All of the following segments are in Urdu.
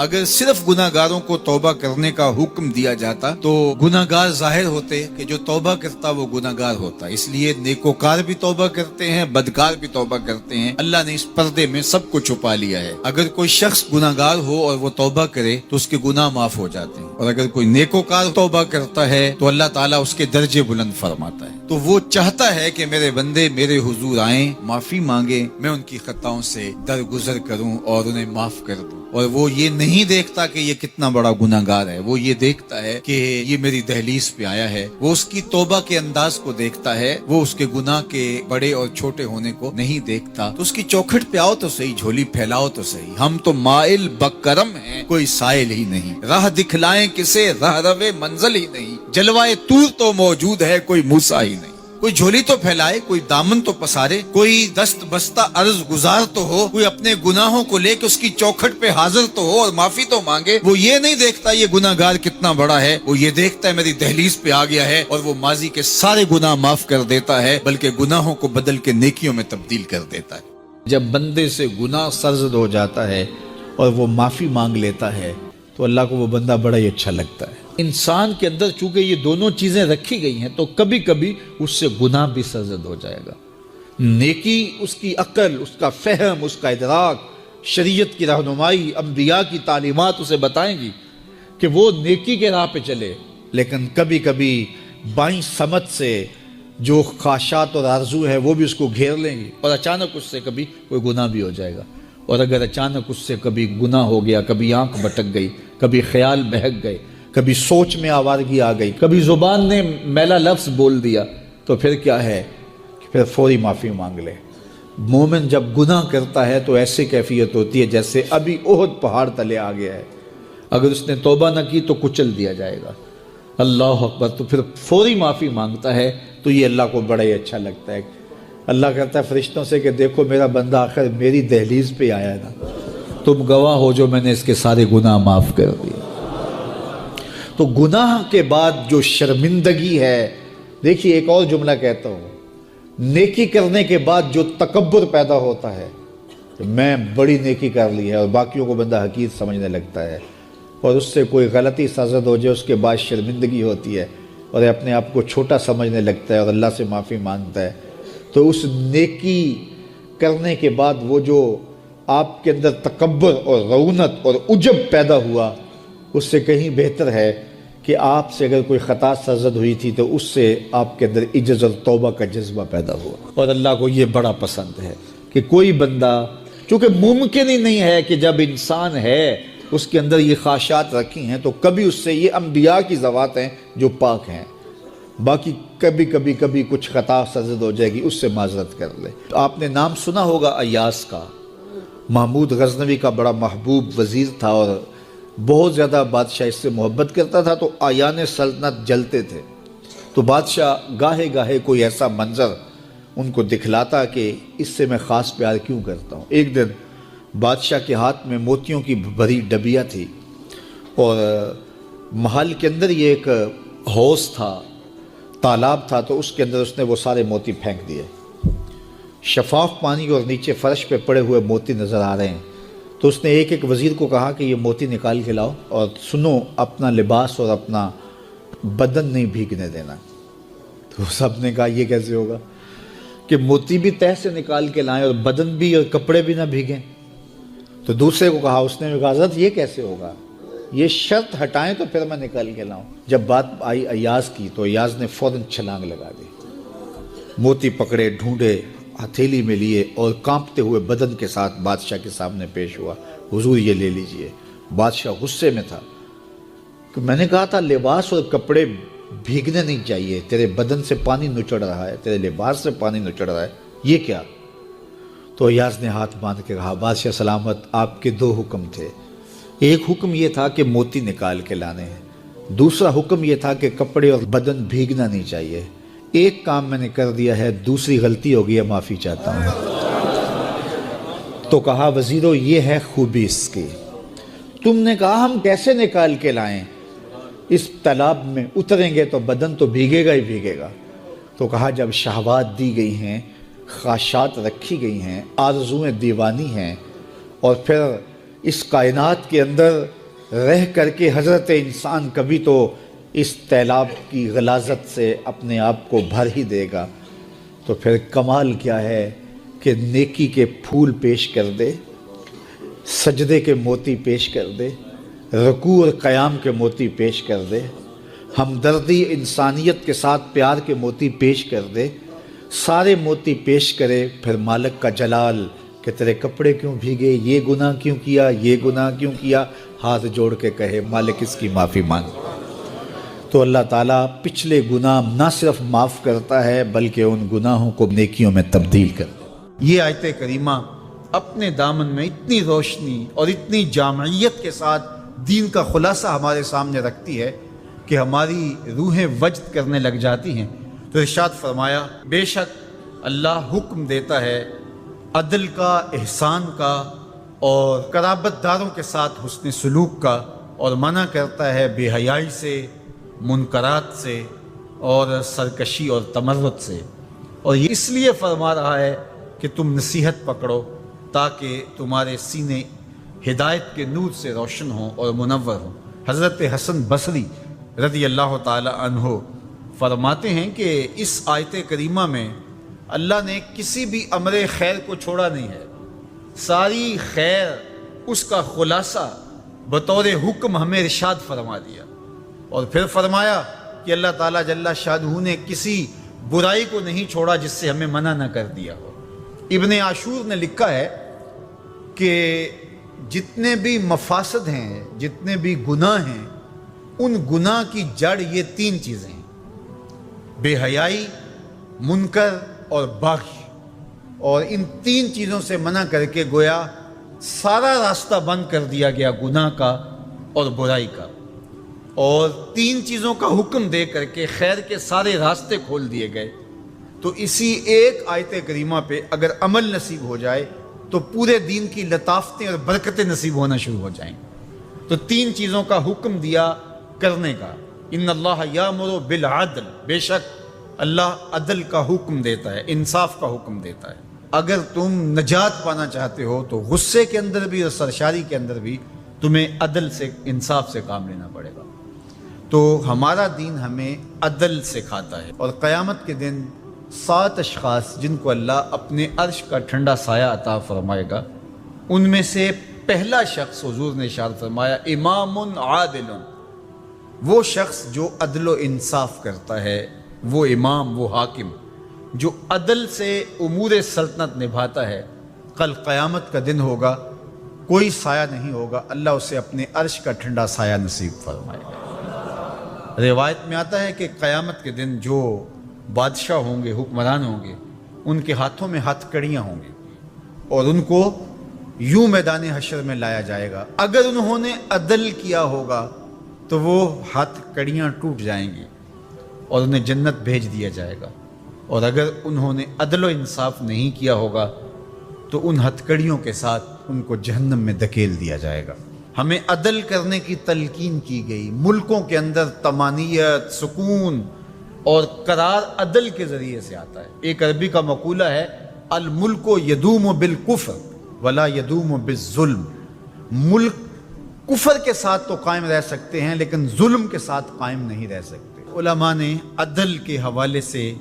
اگر صرف گناہگاروں کو توبہ کرنے کا حکم دیا جاتا تو گناہگار ظاہر ہوتے کہ جو توبہ کرتا وہ گناہگار ہوتا. اس لیے نیکوکار بھی توبہ کرتے ہیں، بدکار بھی توبہ کرتے ہیں. اللہ نے اس پردے میں سب کو چھپا لیا ہے. اگر کوئی شخص گناہگار ہو اور وہ توبہ کرے تو اس کے گناہ معاف ہو جاتے ہیں، اور اگر کوئی نیکوکار توبہ کرتا ہے تو اللہ تعالیٰ اس کے درجے بلند فرماتا ہے. تو وہ چاہتا ہے کہ میرے بندے میرے حضور آئیں، معافی مانگیں، میں ان کی خطاؤں سے درگزر کروں اور انہیں معاف کر دوں. اور وہ یہ نہیں دیکھتا کہ یہ کتنا بڑا گناہگار ہے، وہ یہ دیکھتا ہے کہ یہ میری دہلیز پہ آیا ہے. وہ اس کی توبہ کے انداز کو دیکھتا ہے، وہ اس کے گناہ کے بڑے اور چھوٹے ہونے کو نہیں دیکھتا. تو اس کی چوکھٹ پہ آؤ تو صحیح، جھولی پھیلاؤ تو صحیح. ہم تو مائل بکرم ہیں، کوئی سائل ہی نہیں. راہ دکھلائیں کسے، راہ روے منزل ہی نہیں. جلوائے طور تو موجود ہے، کوئی موسیٰ ہی نہیں. کوئی جھولی تو پھیلائے، کوئی دامن تو پسارے، کوئی دست بستہ عرض گزار تو ہو، کوئی اپنے گناہوں کو لے کے اس کی چوکھٹ پہ حاضر تو ہو اور معافی تو مانگے. وہ یہ نہیں دیکھتا یہ گناہگار کتنا بڑا ہے، وہ یہ دیکھتا ہے میری دہلیز پہ آ گیا ہے اور وہ ماضی کے سارے گناہ معاف کر دیتا ہے، بلکہ گناہوں کو بدل کے نیکیوں میں تبدیل کر دیتا ہے. جب بندے سے گناہ سرزد ہو جاتا ہے اور وہ معافی مانگ لیتا ہے تو اللہ کو وہ بندہ بڑا ہی اچھا لگتا ہے. انسان کے اندر چونکہ یہ دونوں چیزیں رکھی گئی ہیں تو کبھی کبھی اس سے گناہ بھی سرزد ہو جائے گا. نیکی اس کی عقل، اس کا فہم، اس کا ادراک، شریعت کی رہنمائی، انبیاء کی تعلیمات اسے بتائیں گی کہ وہ نیکی کے راہ پہ چلے. لیکن کبھی کبھی بائیں سمت سے جو خواہشات اور آرزو ہے وہ بھی اس کو گھیر لیں گی اور اچانک اس سے کبھی کوئی گناہ بھی ہو جائے گا. اور اگر اچانک اس سے کبھی گناہ ہو گیا، کبھی آنکھ بھٹک گئی، کبھی خیال بہک گئے، کبھی سوچ میں آوارگی آ گئی، کبھی زبان نے میلا لفظ بول دیا، تو پھر کیا ہے کہ پھر فوری معافی مانگ لے. مومن جب گناہ کرتا ہے تو ایسی کیفیت ہوتی ہے جیسے ابھی احد پہاڑ تلے آ گیا ہے. اگر اس نے توبہ نہ کی تو کچل دیا جائے گا. اللہ اکبر. تو پھر فوری معافی مانگتا ہے تو یہ اللہ کو بڑا ہی اچھا لگتا ہے. اللہ کہتا ہے فرشتوں سے کہ دیکھو میرا بندہ آخر میری دہلیز پہ آیا ہے نا، تم گواہ ہو جو میں نے اس کے سارے گناہ معاف کر دیے. تو گناہ کے بعد جو شرمندگی ہے، دیکھیے ایک اور جملہ کہتا ہوں، نیکی کرنے کے بعد جو تکبر پیدا ہوتا ہے کہ میں بڑی نیکی کر لی ہے اور باقیوں کو بندہ حقیر سمجھنے لگتا ہے، اور اس سے کوئی غلطی سرزد ہو جائے اس کے بعد شرمندگی ہوتی ہے اور اپنے آپ کو چھوٹا سمجھنے لگتا ہے اور اللہ سے معافی مانگتا ہے. تو اس نیکی کرنے کے بعد وہ جو آپ کے اندر تکبر اور رعونت اور عجب پیدا ہوا، اس سے کہیں بہتر ہے کہ آپ سے اگر کوئی خطا سرزد ہوئی تھی تو اس سے آپ کے اندر عجز اور توبہ کا جذبہ پیدا ہوا. اور اللہ کو یہ بڑا پسند ہے کہ کوئی بندہ، چونکہ ممکن ہی نہیں ہے کہ جب انسان ہے اس کے اندر یہ خواہشات رکھی ہیں تو کبھی اس سے، یہ انبیاء کی ذوات ہیں جو پاک ہیں، باقی کبھی کچھ خطا سرزد ہو جائے گی، اس سے معذرت کر لے. آپ نے نام سنا ہوگا ایاس کا. محمود غزنوی کا بڑا محبوب وزیر تھا اور بہت زیادہ بادشاہ اس سے محبت کرتا تھا، تو آیان سلطنت جلتے تھے. تو بادشاہ گاہے گاہے کوئی ایسا منظر ان کو دکھلاتا کہ اس سے میں خاص پیار کیوں کرتا ہوں. ایک دن بادشاہ کے ہاتھ میں موتیوں کی بھری ڈبیا تھی اور محل کے اندر یہ ایک حوض تھا، تالاب تھا، تو اس کے اندر اس نے وہ سارے موتی پھینک دیے. شفاف پانی اور نیچے فرش پہ پڑے ہوئے موتی نظر آ رہے ہیں. تو اس نے ایک ایک وزیر کو کہا کہ یہ موتی نکال کے لاؤ اور سنو اپنا لباس اور اپنا بدن نہیں بھیگنے دینا. تو سب نے کہا یہ کیسے ہوگا کہ موتی بھی تہ سے نکال کے لائیں اور بدن بھی اور کپڑے بھی نہ بھیگیں. تو دوسرے کو کہا، اس نے کہا حضرت یہ کیسے ہوگا، یہ شرط ہٹائیں تو پھر میں نکال کے لاؤں. جب بات آئی ایاز کی تو ایاز نے فوراً چھلانگ لگا دی، موتی پکڑے، ڈھونڈے، ہتھیلی میں لیے اور کانپتے ہوئے بدن کے ساتھ بادشاہ کے سامنے پیش ہوا. حضور یہ لے لیجئے. بادشاہ غصے میں تھا کہ میں نے کہا تھا لباس اور کپڑے بھیگنے نہیں چاہیے، تیرے بدن سے پانی نچڑ رہا ہے، تیرے لباس سے پانی نچڑ رہا ہے، یہ کیا؟ تو ایاز نے ہاتھ باندھ کے کہا بادشاہ سلامت، آپ کے دو حکم تھے. ایک حکم یہ تھا کہ موتی نکال کے لانے ہیں، دوسرا حکم یہ تھا کہ کپڑے اور بدن بھیگنا نہیں چاہیے. ایک کام میں نے کر دیا ہے، دوسری غلطی ہو گئی ہے، معافی چاہتا ہوں. تو کہا وزیرو یہ ہے خوبی اس کی. تم نے کہا ہم کیسے نکال کے لائیں، اس تالاب میں اتریں گے تو بدن تو بھیگے گا ہی بھیگے گا. تو کہا جب شہوات دی گئی ہیں، خواہشات رکھی گئی ہیں، آرزویں دیوانی ہیں، اور پھر اس کائنات کے اندر رہ کر کے حضرت انسان کبھی تو اس سیلاب کی غلاظت سے اپنے آپ کو بھر ہی دے گا، تو پھر کمال کیا ہے کہ نیکی کے پھول پیش کر دے، سجدے کے موتی پیش کر دے، رکوع اور قیام کے موتی پیش کر دے، ہمدردی انسانیت کے ساتھ پیار کے موتی پیش کر دے، سارے موتی پیش کرے، پھر مالک کا جلال کہ تیرے کپڑے کیوں بھیگے، یہ گناہ کیوں کیا، یہ گناہ کیوں کیا، ہاتھ جوڑ کے کہے مالک اس کی معافی مانگ، تو اللہ تعالیٰ پچھلے گناہ نہ صرف معاف کرتا ہے بلکہ ان گناہوں کو نیکیوں میں تبدیل کرتا ہے۔ یہ آیت کریمہ اپنے دامن میں اتنی روشنی اور اتنی جامعیت کے ساتھ دین کا خلاصہ ہمارے سامنے رکھتی ہے کہ ہماری روحیں وجد کرنے لگ جاتی ہیں۔ تو ارشاد فرمایا، بے شک اللہ حکم دیتا ہے عدل کا، احسان کا اور قرابت داروں کے ساتھ حسن سلوک کا، اور منع کرتا ہے بے حیائی سے، منکرات سے اور سرکشی اور تمرد سے، اور یہ اس لیے فرما رہا ہے کہ تم نصیحت پکڑو تاکہ تمہارے سینے ہدایت کے نور سے روشن ہوں اور منور ہوں۔ حضرت حسن بصری رضی اللہ تعالی عنہ فرماتے ہیں کہ اس آیت کریمہ میں اللہ نے کسی بھی امر خیر کو چھوڑا نہیں ہے، ساری خیر اس کا خلاصہ بطور حکم ہمیں ارشاد فرما دیا، اور پھر فرمایا کہ اللہ تعالیٰ جل شانہ نے کسی برائی کو نہیں چھوڑا جس سے ہمیں منع نہ کر دیا ہو۔ ابن عاشور نے لکھا ہے کہ جتنے بھی مفاسد ہیں، جتنے بھی گناہ ہیں، ان گناہ کی جڑ یہ تین چیزیں ہیں: بے حیائی، منکر اور بغی، اور ان تین چیزوں سے منع کر کے گویا سارا راستہ بند کر دیا گیا گناہ کا اور برائی کا، اور تین چیزوں کا حکم دے کر کے خیر کے سارے راستے کھول دیے گئے۔ تو اسی ایک آیت کریمہ پہ اگر عمل نصیب ہو جائے تو پورے دین کی لطافتیں اور برکتیں نصیب ہونا شروع ہو جائیں۔ تو تین چیزوں کا حکم دیا کرنے کا، ان اللہ یامر بالعدل، بے شک اللہ عدل کا حکم دیتا ہے، انصاف کا حکم دیتا ہے۔ اگر تم نجات پانا چاہتے ہو تو غصے کے اندر بھی اور سرشاری کے اندر بھی تمہیں عدل سے، انصاف سے کام لینا پڑے گا۔ تو ہمارا دین ہمیں عدل سکھاتا ہے، اور قیامت کے دن 7 اشخاص جن کو اللہ اپنے عرش کا ٹھنڈا سایہ عطا فرمائے گا، ان میں سے پہلا شخص حضور نے اشارہ فرمایا امام عادل، وہ شخص جو عدل و انصاف کرتا ہے، وہ امام، وہ حاکم جو عدل سے امور سلطنت نبھاتا ہے، کل قیامت کا دن ہوگا، کوئی سایہ نہیں ہوگا، اللہ اسے اپنے عرش کا ٹھنڈا سایہ نصیب فرمائے گا۔ روایت میں آتا ہے کہ قیامت کے دن جو بادشاہ ہوں گے، حکمران ہوں گے، ان کے ہاتھوں میں ہتھ کڑیاں ہوں گی، اور ان کو یوں میدان حشر میں لایا جائے گا۔ اگر انہوں نے عدل کیا ہوگا تو وہ ہاتھ کڑیاں ٹوٹ جائیں گی اور انہیں جنت بھیج دیا جائے گا، اور اگر انہوں نے عدل و انصاف نہیں کیا ہوگا تو ان ہتھ کڑیوں کے ساتھ ان کو جہنم میں دھکیل دیا جائے گا۔ ہمیں عدل کرنے کی تلقین کی گئی۔ ملکوں کے اندر طمانینت، سکون اور قرار عدل کے ذریعے سے آتا ہے۔ ایک عربی کا مقولہ ہے، الملک یدوم بالکفر ولا یدوم بالظلم، ملک کفر کے ساتھ تو قائم رہ سکتے ہیں لیکن ظلم کے ساتھ قائم نہیں رہ سکتے۔ علماء نے عدل کے حوالے سے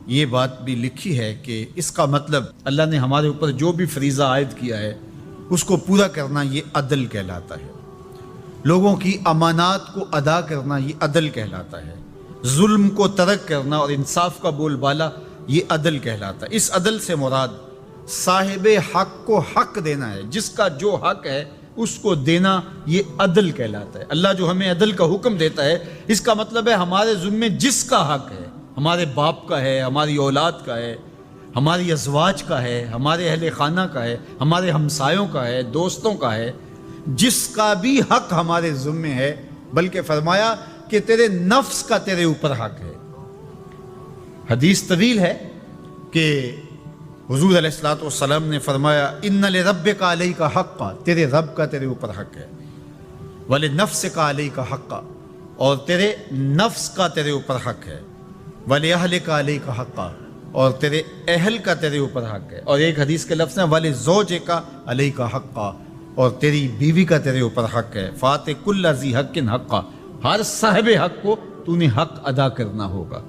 یہ بات بھی لکھی ہے کہ اس کا مطلب اللہ نے ہمارے اوپر جو بھی فریضہ عائد کیا ہے اس کو پورا کرنا، یہ عدل کہلاتا ہے۔ لوگوں کی امانات کو ادا کرنا، یہ عدل کہلاتا ہے۔ ظلم کو ترک کرنا اور انصاف کا بول بالا، یہ عدل کہلاتا ہے۔ اس عدل سے مراد صاحب حق کو حق دینا ہے، جس کا جو حق ہے اس کو دینا، یہ عدل کہلاتا ہے۔ اللہ جو ہمیں عدل کا حکم دیتا ہے، اس کا مطلب ہے ہمارے ذمے جس کا حق ہے، ہمارے باپ کا ہے، ہماری اولاد کا ہے، ہماری ازواج کا ہے، ہمارے اہل خانہ کا ہے، ہمارے ہمسایوں کا ہے، دوستوں کا ہے، جس کا بھی حق ہمارے ذمے ہے، بلکہ فرمایا کہ تیرے نفس کا تیرے اوپر حق ہے۔ حدیث طویل ہے کہ حضور علیہ الصلوۃ والسلام نے فرمایا، ان لربک علیک حقا، تیرے رب کا تیرے اوپر حق ہے، ولنفسک علیک حقا، اور تیرے نفس کا تیرے اوپر حق ہے، ولأہلک علیک حقا، اور تیرے اہل کا تیرے اوپر حق ہے، اور ایک حدیث کے لفظ ہے ولزوجک علیک حقا، اور تیری بیوی کا تیرے اوپر حق ہے. فاتح کل ذی حق حقا، ہر صاحب حق کو تو نے حق ادا کرنا ہوگا.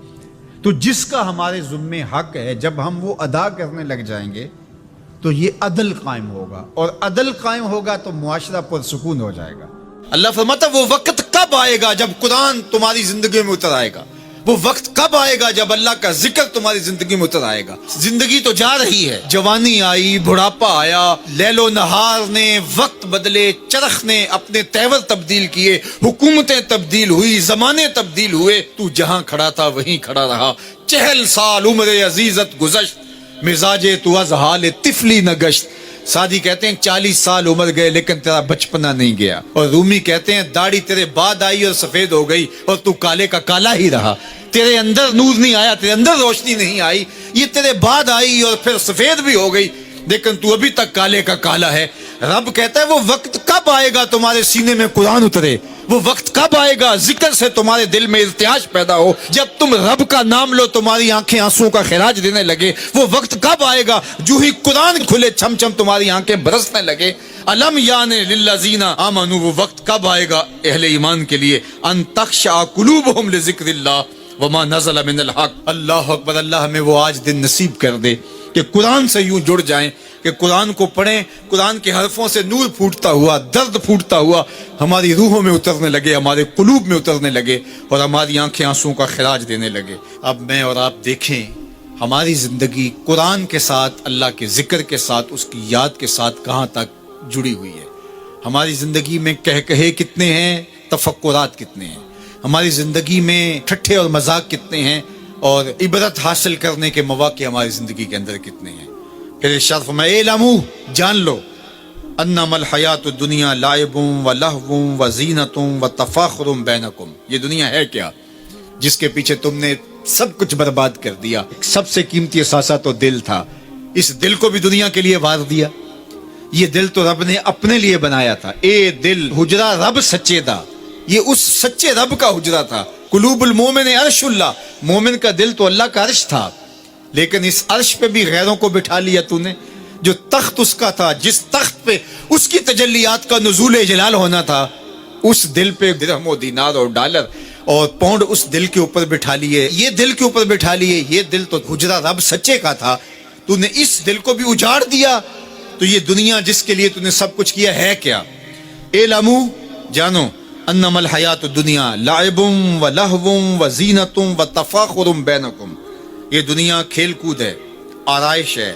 تو جس کا ہمارے ذمے حق ہے جب ہم وہ ادا کرنے لگ جائیں گے تو یہ عدل قائم ہوگا، اور عدل قائم ہوگا تو معاشرہ پرسکون ہو جائے گا. اللہ فرماتا وہ وقت کب آئے گا جب قرآن تمہاری زندگی میں اتر آئے گا؟ وہ وقت کب آئے گا جب اللہ کا ذکر تمہاری زندگی میں اتر آئے گا؟ زندگی تو جا رہی ہے، جوانی آئی، بڑھاپا آیا، لیل و نہار نے وقت بدلے، چرخ نے اپنے تیور تبدیل کیے، حکومتیں تبدیل ہوئی، زمانے تبدیل ہوئے، تو جہاں کھڑا تھا وہیں کھڑا رہا. 40 سال عمر عزیزت گزشت، مزاج تو از حال طفلی نہ گشت. سادی کہتے ہیں 40 سال عمر گئے لیکن تیرا بچپنا نہیں گیا. اور رومی کہتے ہیں داڑھی تیرے بعد آئی اور سفید ہو گئی اور تو کالے کا کالا ہی رہا. تیرے اندر نور نہیں آیا، تیرے اندر روشنی نہیں آئی، یہ تیرے بعد آئی اور پھر سفید بھی ہو گئی لیکن تو ابھی تک کالے کا کالا ہے. رب کہتا ہے وہ وقت کب آئے گا تمہارے سینے میں قرآن اترے؟ وہ وقت کب آئے گا ذکر سے تمہارے دل میں ارتعاش پیدا ہو؟ جب تم رب کا نام لو تمہاری آنکھیں آنسوں کا خراج دینے لگے. وہ وقت کب آئے گا جو ہی قرآن کھلے چھم چھم تمہاری آنکھیں برسنے لگے؟ علم یعنی للذین آمنوا، وہ وقت کب آئے گا اہل ایمان کے لیے؟ ان تخشع قلوبہم لذکر اللہ وما نزل من الحق. اللہ اکبر. اللہ ہمیں وہ آج دن نصیب کر دے کہ قرآن سے یوں جڑ جائیں کہ قرآن کو پڑھیں، قرآن کے حرفوں سے نور پھوٹتا ہوا، درد پھوٹتا ہوا ہماری روحوں میں اترنے لگے، ہمارے قلوب میں اترنے لگے اور ہماری آنکھیں آنسوں کا خراج دینے لگے. اب میں اور آپ دیکھیں ہماری زندگی قرآن کے ساتھ، اللہ کے ذکر کے ساتھ، اس کی یاد کے ساتھ کہاں تک جڑی ہوئی ہے. ہماری زندگی میں کہے کتنے ہیں، تفکرات کتنے ہیں، ہماری زندگی میں ٹھٹھے اور مذاق کتنے ہیں، اور عبرت حاصل کرنے کے مواقع ہماری زندگی کے اندر کتنے ہیں. پھر ارشاد فرمایا اعلموا، جان لو، انما الحیات الدنیا لعب و لہو و زینت و تفاخر بینکم. یہ دنیا ہے کیا جس کے پیچھے تم نے سب کچھ برباد کر دیا؟ سب سے قیمتی اثاثہ تو دل تھا، اس دل کو بھی دنیا کے لیے وار دیا. یہ دل تو رب نے اپنے لیے بنایا تھا. اے دل حجرہ رب سچے دا، یہ اس سچے رب کا حجرہ تھا. قلوب المومن عرش اللہ، مومن کا دل تو اللہ کا عرش تھا، لیکن اس عرش پہ بھی غیروں کو بٹھا لیا تو نے. جو تخت اس کا تھا، جس تخت پہ اس کی تجلیات کا نزول جلال ہونا تھا، اس دل پہ درہم و دینار اور ڈالر اور پاؤنڈ اس دل کے اوپر بٹھا لیے، یہ دل کے اوپر بٹھا لیے. یہ دل تو حجرہ رب سچے کا تھا، تو نے اس دل کو بھی اجاڑ دیا. تو یہ دنیا جس کے لیے تو نے سب کچھ کیا ہے کیا؟ اعلموا، جانو، انما الحیات الدنیا لعب و لہو و زینت و تفاخر بینکم. یہ دنیا کھیل کود ہے، آرائش ہے،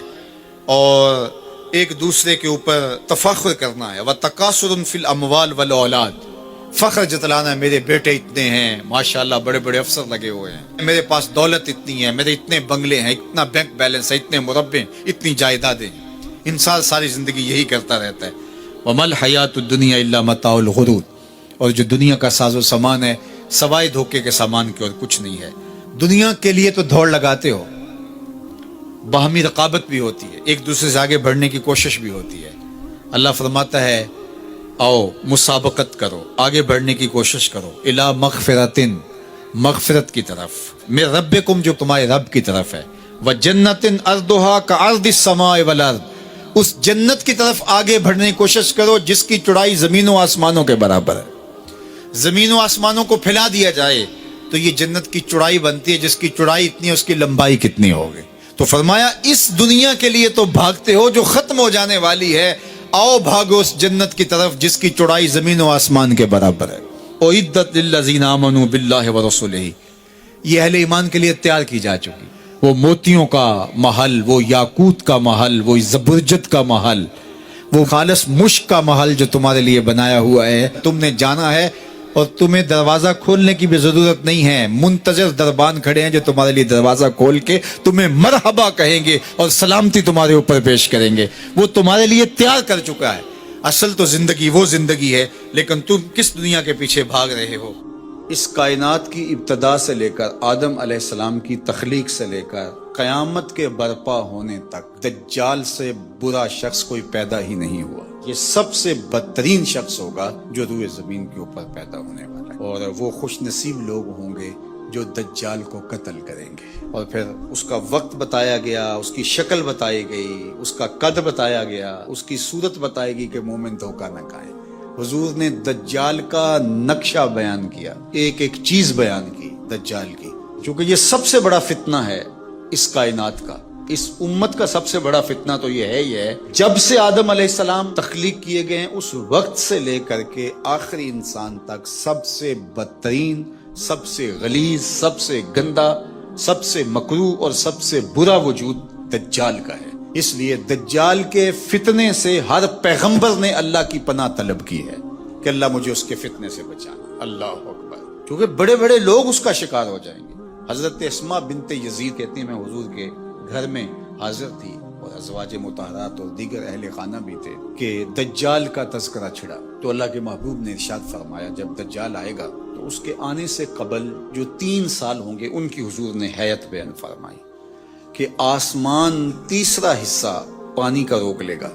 اور ایک دوسرے کے اوپر تفاخر کرنا ہے. وتکاثر فی الاموال والاولاد، فخر جتلانا، میرے بیٹے اتنے ہیں، ماشاءاللہ بڑے بڑے افسر لگے ہوئے ہیں، میرے پاس دولت اتنی ہے، میرے اتنے بنگلے ہیں، اتنا بینک بیلنس ہے، اتنے مربے، اتنی جائیدادیں. انسان ساری زندگی یہی کرتا رہتا ہے. وما الحیات الدنیا الا متاع الغرور. اور جو دنیا کا ساز و سامان ہے سوائے دھوکے کے سامان کے اور کچھ نہیں ہے. دنیا کے لیے تو دوڑ لگاتے ہو، باہمی رقابت بھی ہوتی ہے، ایک دوسرے سے آگے بڑھنے کی کوشش بھی ہوتی ہے. اللہ فرماتا ہے آؤ مسابقت کرو، آگے بڑھنے کی کوشش کرو. الا مغفرتن، مغفرت کی طرف، میں ربکم، جو تمہارے رب کی طرف ہے. وجنتن ارضھا کارض السماء والارض، اس جنت کی طرف آگے بڑھنے کی کوشش کرو جس کی چوڑائی زمین و آسمانوں کے برابر ہے. زمین و آسمانوں کو پھیلا دیا جائے تو یہ جنت کی چوڑائی بنتی ہے، جس کی چوڑائی اتنی ہے اس کی لمبائی کتنی ہوگی. تو فرمایا اس دنیا کے لیے تو بھاگتے ہو جو ختم ہو جانے والی ہے، آؤ بھاگو اس جنت کی طرف جس کی چوڑائی زمین و آسمان کے برابر ہے. اعدت للذین آمنوا باللہ ورسولہ، یہ اہل ایمان کے لیے تیار کی جا چکی. وہ موتیوں کا محل، وہ یاقوت کا محل، وہ زبرجد کا محل، وہ خالص مشک کا محل جو تمہارے لیے بنایا ہوا ہے، تم نے جانا ہے. اور تمہیں دروازہ کھولنے کی بھی ضرورت نہیں ہے، منتظر دربان کھڑے ہیں جو تمہارے لیے دروازہ کھول کے تمہیں مرحبا کہیں گے اور سلامتی تمہارے اوپر پیش کریں گے. وہ تمہارے لیے تیار کر چکا ہے. اصل تو زندگی وہ زندگی ہے، لیکن تم کس دنیا کے پیچھے بھاگ رہے ہو؟ اس کائنات کی ابتدا سے لے کر آدم علیہ السلام کی تخلیق سے لے کر قیامت کے برپا ہونے تک دجال سے برا شخص کوئی پیدا ہی نہیں ہوا. یہ سب سے بدترین شخص ہوگا جو روئے زمین کے اوپر پیدا ہونے والا ہے. اور وہ خوش نصیب لوگ ہوں گے جو دجال کو قتل کریں گے. اور پھر اس کا وقت بتایا گیا, اس کی شکل بتائی گئی, اس کا قد بتایا گیا, اس کی صورت بتائی گئی کہ مومن دھوکہ نہ کھائے. حضور نے دجال کا نقشہ بیان کیا, ایک ایک چیز بیان کی دجال کی, کیونکہ یہ سب سے بڑا فتنہ ہے اس کائنات کا. اس امت کا سب سے بڑا فتنہ تو یہ ہے جب سے آدم علیہ السلام تخلیق کیے گئے ہیں اس وقت سے لے کر کے آخری انسان تک سب سے بدترین, سب سے غلیظ, سب سے گندا, سب سے مکروہ اور سب سے برا وجود دجال کا ہے. اس لیے دجال کے فتنے سے ہر پیغمبر نے اللہ کی پناہ طلب کی ہے کہ اللہ مجھے اس کے فتنے سے بچانا. اللہ اکبر. کیونکہ بڑے بڑے لوگ اس کا شکار ہو جائیں گے. حضرت اسماء بنت یزید کہتی ہیں میں حضور کے گھر میں حاضر تھی اور ازواج مطہرات اور دیگر اہل خانہ بھی تھے کہ دجال کا تذکرہ چھڑا. تو اللہ کے محبوب نے ارشاد فرمایا جب دجال آئے گا تو اس کے آنے سے قبل جو 3 سال ہوں گے ان کی حضور نے حیت بیان فرمائی کہ آسمان تیسرا حصہ پانی کا روک لے گا.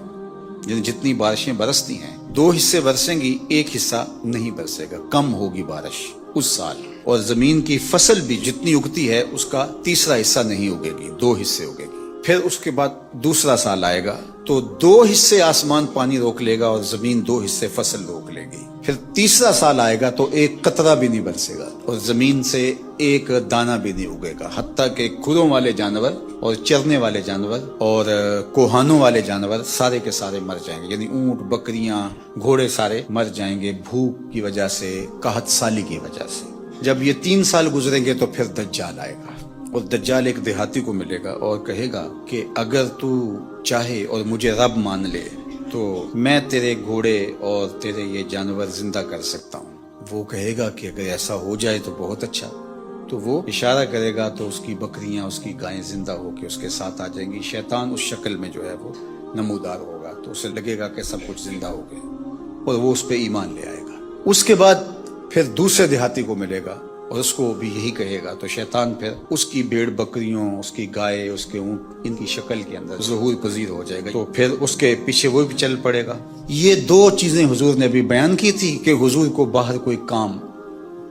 یعنی جتنی بارشیں برستی ہیں 2 حصے برسیں گی, 1 حصہ نہیں برسے گا, کم ہوگی بارش اس سال. اور زمین کی فصل بھی جتنی اگتی ہے اس کا تیسرا حصہ نہیں اگے گی, 2 حصے اگے گی. پھر اس کے بعد دوسرا سال آئے گا تو 2 حصے آسمان پانی روک لے گا اور زمین 2 حصے فصل روک لے گی. پھر تیسرا سال آئے گا تو 1 قطرہ بھی نہیں برسے گا اور زمین سے 1 دانہ بھی نہیں اگے گا, حتیٰ کہ کھروں والے جانور اور چرنے والے جانور اور کوہانوں والے جانور سارے کے سارے مر جائیں گے. یعنی اونٹ, بکریاں, گھوڑے سارے مر جائیں گے بھوک کی وجہ سے, قحط سالی کی وجہ سے. جب یہ 3 سال گزریں گے تو پھر دجال آئے گا اور دجال ایک دیہاتی کو ملے گا اور کہے گا کہ اگر تو چاہے اور مجھے رب مان لے تو میں تیرے گھوڑے اور تیرے یہ جانور زندہ کر سکتا ہوں. وہ کہے گا کہ اگر ایسا ہو جائے تو بہت اچھا. تو وہ اشارہ کرے گا تو اس کی بکریاں, اس کی گائیں زندہ ہو کے اس کے ساتھ آ جائیں گی. شیطان اس شکل میں جو ہے وہ نمودار ہوگا تو اسے لگے گا کہ سب کچھ زندہ ہو گئے اور وہ اس پہ ایمان لے آئے گا. اس کے بعد پھر دوسرے دیہاتی کو ملے گا اور اس کو بھی یہی کہے گا تو شیطان پھر اس کی بھیڑ بکریوں, اس کی گائے, اس کے اونٹ ان کی شکل کے اندر ظہور پذیر ہو جائے گا تو پھر اس کے پیچھے وہ بھی چل پڑے گا. یہ 2 چیزیں حضور نے بھی بیان کی تھی کہ حضور کو باہر کوئی کام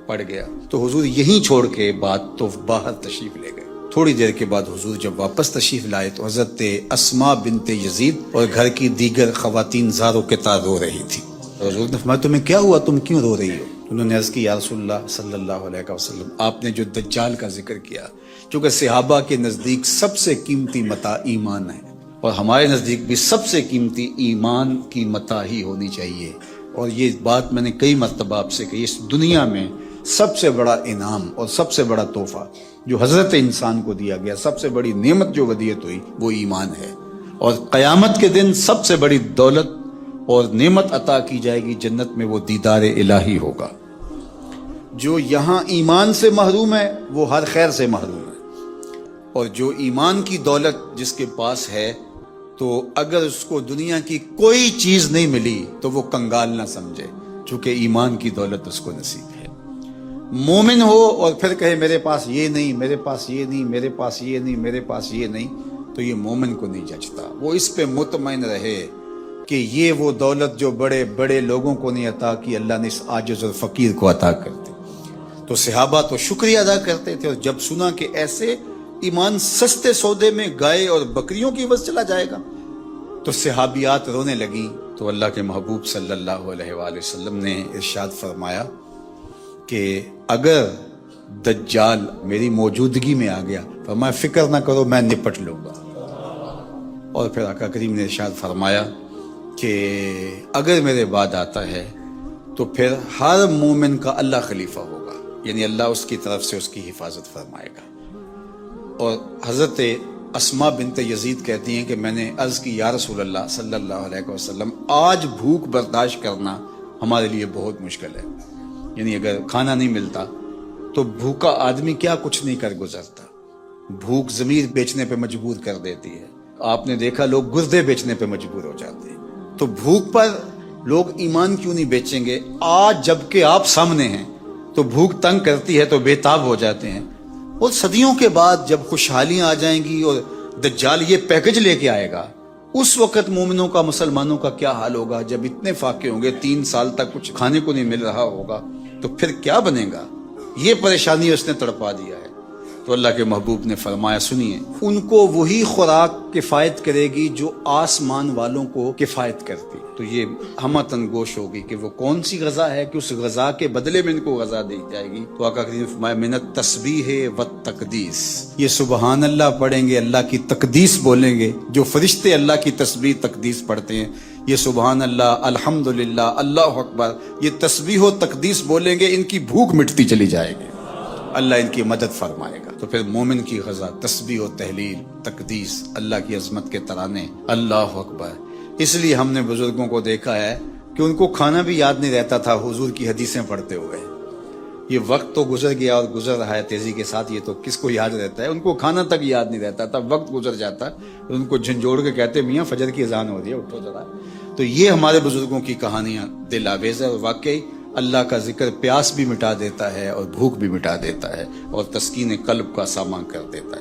پڑ گیا تو حضور یہیں چھوڑ کے بات تو باہر تشریف لے گئے. تھوڑی دیر کے بعد حضور جب واپس تشریف لائے تو حضرت اسماء بنت یزید اور گھر کی دیگر خواتین زاروں کے تار رو رہی تھی. حضور نے فرمایا تمہیں کیا ہوا, تم کیوں رو رہی ہو؟ انہوں نے عرض کی یا رسول اللہ صلی اللہ علیہ وسلم آپ نے جو دجال کا ذکر کیا, چونکہ صحابہ کے نزدیک سب سے قیمتی متاع ایمان ہے اور ہمارے نزدیک بھی سب سے قیمتی ایمان کی متاع ہی ہونی چاہیے. اور یہ بات میں نے کئی مرتبہ آپ سے کہی, اس دنیا میں سب سے بڑا انعام اور سب سے بڑا تحفہ جو حضرت انسان کو دیا گیا, سب سے بڑی نعمت جو ودیعت ہوئی وہ ایمان ہے. اور قیامت کے دن سب سے بڑی دولت اور نعمت عطا کی جائے گی جنت میں, وہ دیدار الہی ہوگا. جو یہاں ایمان سے محروم ہے وہ ہر خیر سے محروم ہے, اور جو ایمان کی دولت جس کے پاس ہے تو اگر اس کو دنیا کی کوئی چیز نہیں ملی تو وہ کنگال نہ سمجھے, چونکہ ایمان کی دولت اس کو نصیب ہے. مومن ہو اور پھر کہے میرے پاس یہ نہیں, میرے پاس یہ نہیں, میرے پاس یہ نہیں, میرے پاس یہ نہیں, تو یہ مومن کو نہیں جچتا. وہ اس پہ مطمئن رہے کہ یہ وہ دولت جو بڑے بڑے لوگوں کو نہیں عطا کی, اللہ نے اس عاجز اور فقیر کو عطا کر دی. تو صحابہ تو شکریہ ادا کرتے تھے, اور جب سنا کہ ایسے ایمان سستے سودے میں گائے اور بکریوں کی عوض چلا جائے گا تو صحابیات رونے لگیں. تو اللہ کے محبوب صلی اللہ علیہ وآلہ وسلم نے ارشاد فرمایا کہ اگر دجال میری موجودگی میں آ گیا فرمایا فکر نہ کرو میں نپٹ لوں گا. اور پھر آقا کریم نے ارشاد فرمایا کہ اگر میرے بعد آتا ہے تو پھر ہر مومن کا اللہ خلیفہ ہوگا, یعنی اللہ اس کی طرف سے اس کی حفاظت فرمائے گا. اور حضرت اسماء بنت یزید کہتی ہیں کہ میں نے عرض کی یا رسول اللہ صلی اللہ علیہ وسلم آج بھوک برداشت کرنا ہمارے لیے بہت مشکل ہے. یعنی اگر کھانا نہیں ملتا تو بھوکا آدمی کیا کچھ نہیں کر گزرتا. بھوک ضمیر بیچنے پہ مجبور کر دیتی ہے. آپ نے دیکھا لوگ گردے بیچنے پہ مجبور ہو جاتے ہیں. تو بھوک پر لوگ ایمان کیوں نہیں بیچیں گے؟ آج جب کہ آپ سامنے ہیں تو بھوک تنگ کرتی ہے تو بے تاب ہو جاتے ہیں. اور صدیوں کے بعد جب خوشحالیاں آ جائیں گی اور دجال یہ پیکج لے کے آئے گا, اس وقت مومنوں کا, مسلمانوں کا کیا حال ہوگا؟ جب اتنے فاقے ہوں گے, 3 سال تک کچھ کھانے کو نہیں مل رہا ہوگا, تو پھر کیا بنے گا؟ یہ پریشانی اس نے تڑپا دیا ہے. تو اللہ کے محبوب نے فرمایا سنیے، ان کو وہی خوراک کفایت کرے گی جو آسمان والوں کو کفایت کرتی. تو یہ ہمتن گوش ہوگی کہ وہ کون سی غذا ہے کہ اس غذا کے بدلے میں ان کو غذا دی جائے گی. تو آقا کریم نے فرمایا من التسبیح والتقدیس، یہ سبحان اللہ پڑھیں گے، اللہ کی تقدیس بولیں گے. جو فرشتے اللہ کی تسبیح تقدیس پڑھتے ہیں، یہ سبحان اللہ، الحمدللہ، اللہ اکبر، یہ تسبیح و تقدیس بولیں گے، ان کی بھوک مٹتی چلی جائے گی، اللہ ان کی مدد فرمائے گا. تو پھر مومن کی غذا تسبیح و تحلیل، تقدیس، اللہ کی عظمت کے ترانے، اللہ اکبر. اس لیے ہم نے بزرگوں کو دیکھا ہے کہ ان کو کھانا بھی یاد نہیں رہتا تھا حضور کی حدیثیں پڑھتے ہوئے. یہ وقت تو گزر گیا اور گزر رہا ہے تیزی کے ساتھ، یہ تو کس کو یاد رہتا ہے؟ ان کو کھانا تک یاد نہیں رہتا تھا، وقت گزر جاتا. ان کو جھنجھوڑ کے کہتے میاں فجر کی اذان ہو رہی ہے، اٹھو ذرا. تو یہ ہمارے بزرگوں کی کہانیاں دل آویز ہے، اور واقعی اللہ کا ذکر پیاس بھی مٹا دیتا ہے اور بھوک بھی مٹا دیتا ہے اور تسکین قلب کا سامان کر دیتا ہے.